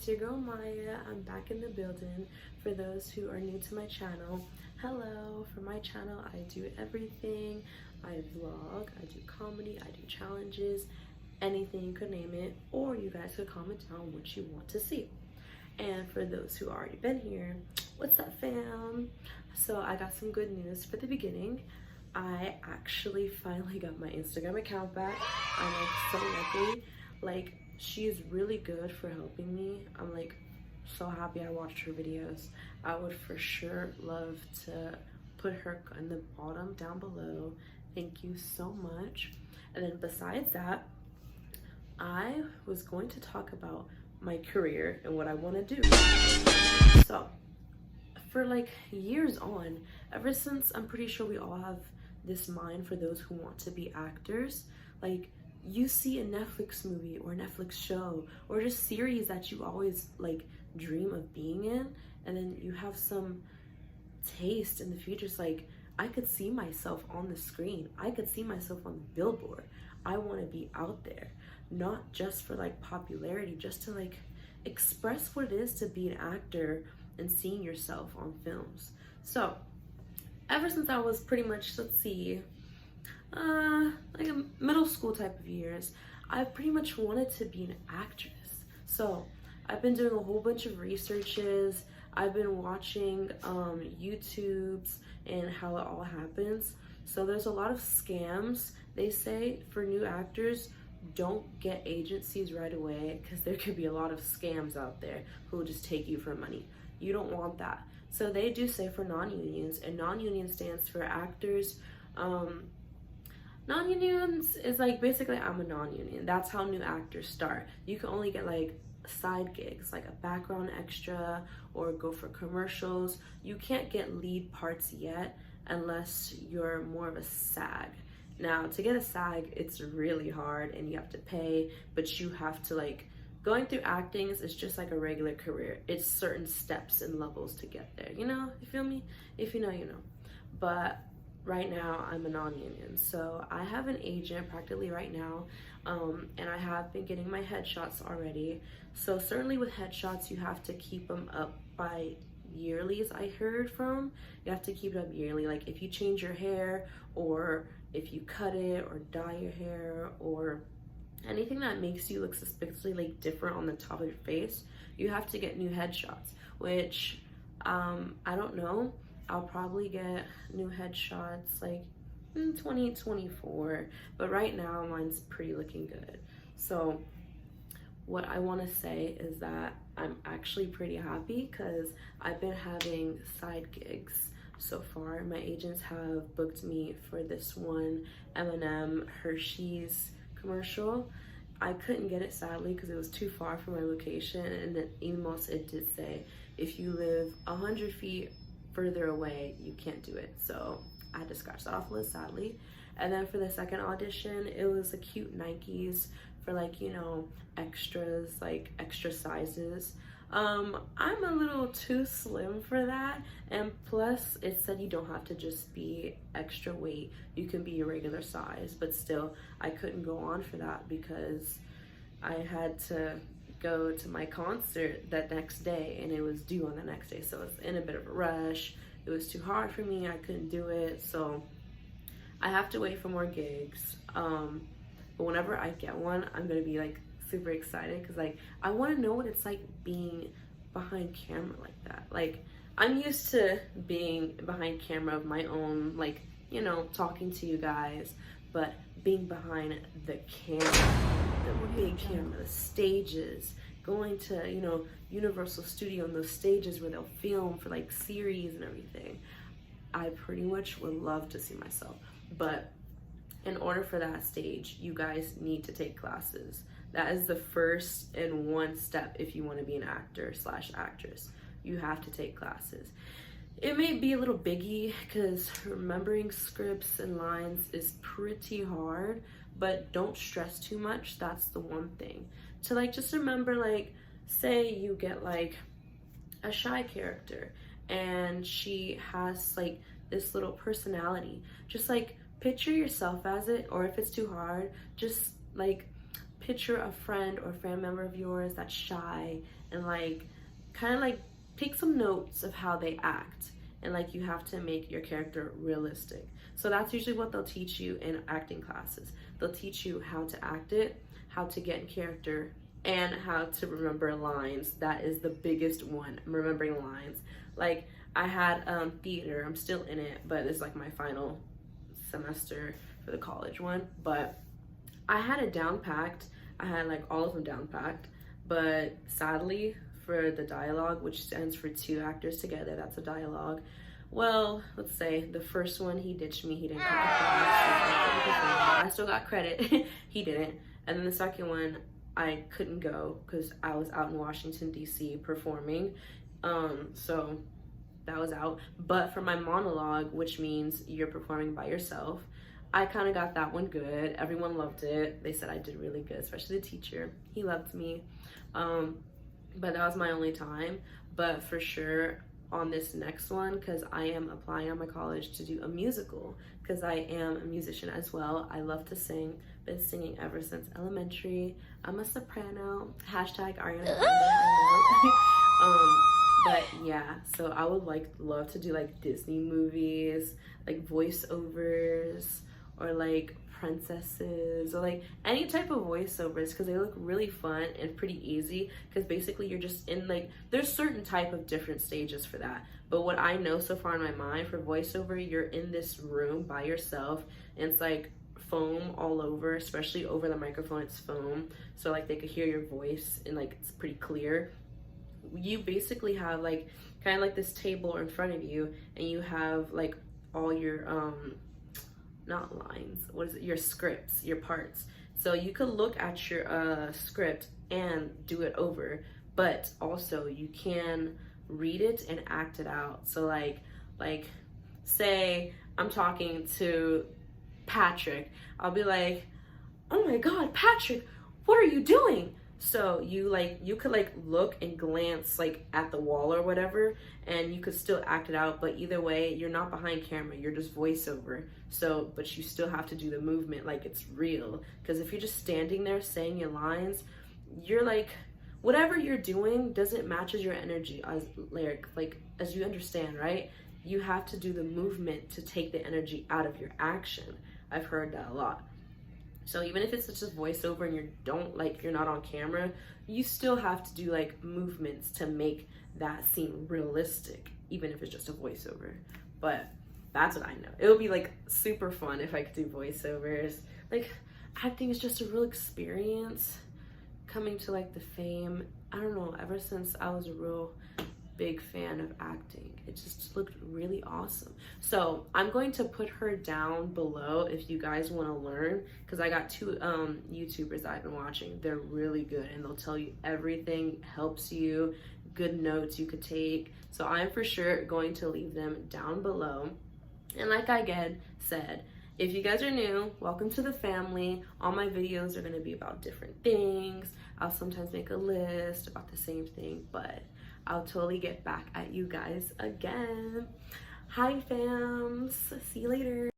it's your girl Maya. I'm back in the building. For those who are new to my channel, hello. For my channel, I do everything. I vlog, I do comedy, I do challenges, anything you could name it, or you guys could comment down what you want to see. And for those who already been here, what's up, fam? So I got some good news for the beginning. I actually finally got my Instagram account back. I'm like so lucky. Like, she is really good for helping me. I'm like so happy I watched her videos. I would for sure love to put her in the bottom down below. Thank you so much. And then besides that, I was going to talk about my career and what I want to do. So for like years on, ever since, I'm pretty sure we all have this mind for those who want to be actors. Like, you see a Netflix movie or Netflix show or just series that you always like dream of being in, and then you have some taste in the future. It's like, I could see myself on the screen. I could see myself on the billboard. I want to be out there, not just for like popularity, just to like express what it is to be an actor and seeing yourself on films. So ever since I was pretty much, let's see, like a middle school type of years, I pretty much wanted to be an actress. So I've been doing a whole bunch of researches. I've been watching YouTubes and how it all happens. So there's a lot of scams. They say for new actors, don't get agencies right away, because there could be a lot of scams out there who will just take you for money. You don't want that. So they do say for non-unions, and non-union stands for actors. Non-unions is like, basically, I'm a non-union. That's how new actors start. You can only get like side gigs, like a background extra, or go for commercials. You can't get lead parts yet unless you're more of a SAG. Now, to get a SAG, it's really hard and you have to pay, but you have to like, going through acting is just like a regular career. It's certain steps and levels to get there, you know? You feel me? If you know, you know. But right now, I'm a non-union, so I have an agent practically right now, and I have been getting my headshots already. So certainly with headshots, you have to keep them up by yearlies. I heard from, you have to keep it up yearly. Like if you change your hair, or if you cut it or dye your hair, or anything that makes you look suspiciously like different on the top of your face, you have to get new headshots, which I don't know. I'll probably get new headshots like in 2024, but right now mine's pretty looking good. So what I want to say is that I'm actually pretty happy because I've been having side gigs so far. My agents have booked me for this one M&M Hershey's commercial. I couldn't get it sadly because it was too far from my location, and then emails it did say if you live 100 feet further away, you can't do it. So I had to scratch that off the list, sadly. And then for the second audition, it was a cute Nikes for like, you know, extras, like extra sizes. I'm a little too slim for that, and plus it said you don't have to just be extra weight, you can be your regular size. But still, I couldn't go on for that because I had to go to my concert that next day, and it was due on the next day, so I was in a bit of a rush. It was too hard for me, I couldn't do it, so I have to wait for more gigs. But whenever I get one, I'm gonna be like super excited, because like I want to know what it's like being behind camera like that. Like, I'm used to being behind camera of my own, like, you know, talking to you guys, but being behind the camera, the big camera, the stages, going to, you know, Universal Studio and those stages where they'll film for like series and everything. I pretty much would love to see myself, but in order for that stage, you guys need to take classes. That is the first and one step if you want to be an actor / actress. You have to take classes. It may be a little biggie because remembering scripts and lines is pretty hard, but don't stress too much. That's the one thing. To like just remember, like, say you get like a shy character and she has like this little personality. Just like picture yourself as it, or if it's too hard, just like picture a friend or family member of yours that's shy, and like kind of like take some notes of how they act, and like you have to make your character realistic. So that's usually what they'll teach you in acting classes. They'll teach you how to act it, how to get in character, and how to remember lines. That is the biggest one, remembering lines. Like I had theater, I'm still in it, but it's like my final semester for the college one, but I had it down packed. I had like all of them down packed, but sadly for the dialogue, which stands for two actors together, that's a dialogue. Well, let's say the first one, he ditched me, he didn't come to class. I still got credit, he didn't. And then the second one, I couldn't go because I was out in Washington, D.C. performing. So that was out. But for my monologue, which means you're performing by yourself, I kind of got that one good. Everyone loved it. They said I did really good, especially the teacher. He loved me. But that was my only time. But for sure on this next one, because I am applying on my college to do a musical, because I am a musician as well. I love to sing. Been singing ever since elementary. I'm a soprano. Hashtag Ariana Grande. But yeah, so I would love to do like Disney movies, like voiceovers, or like princesses, or like any type of voiceovers, because they look really fun and pretty easy, because basically you're just in like, there's certain type of different stages for that, but what I know so far in my mind for voiceover, you're in this room by yourself, and it's like foam all over, especially over the microphone, it's foam, so like they could hear your voice and like it's pretty clear. You basically have like kind of like this table in front of you, and you have like all your not lines, what is it, your scripts, your parts. So you could look at your script and do it over, but also you can read it and act it out. So like say I'm talking to Patrick, I'll be like, oh my god, Patrick, what are you doing? So you could like look and glance like at the wall or whatever, and you could still act it out, but either way, you're not behind camera, you're just voiceover. So, but you still have to do the movement like it's real, because if you're just standing there saying your lines, you're like, whatever you're doing doesn't matches your energy as like as you understand, right? You have to do the movement to take the energy out of your action. I've heard that a lot. So even if it's just voiceover and you're not on camera, you still have to do like movements to make that seem realistic, even if it's just a voiceover. But that's what I know. It would be like super fun if I could do voiceovers. Like acting is just a real experience. Coming to like the FAMM, I don't know, ever since I was a real big fan of acting, it just looked really awesome. So I'm going to put her down below if you guys want to learn, because I got two YouTubers I've been watching. They're really good, and they'll tell you everything, helps you, good notes you could take. So I'm for sure going to leave them down below. And like I said, if you guys are new, welcome to the family. All my videos are going to be about different things. I'll sometimes make a list about the same thing, but I'll totally get back at you guys again. Hi fams, see you later.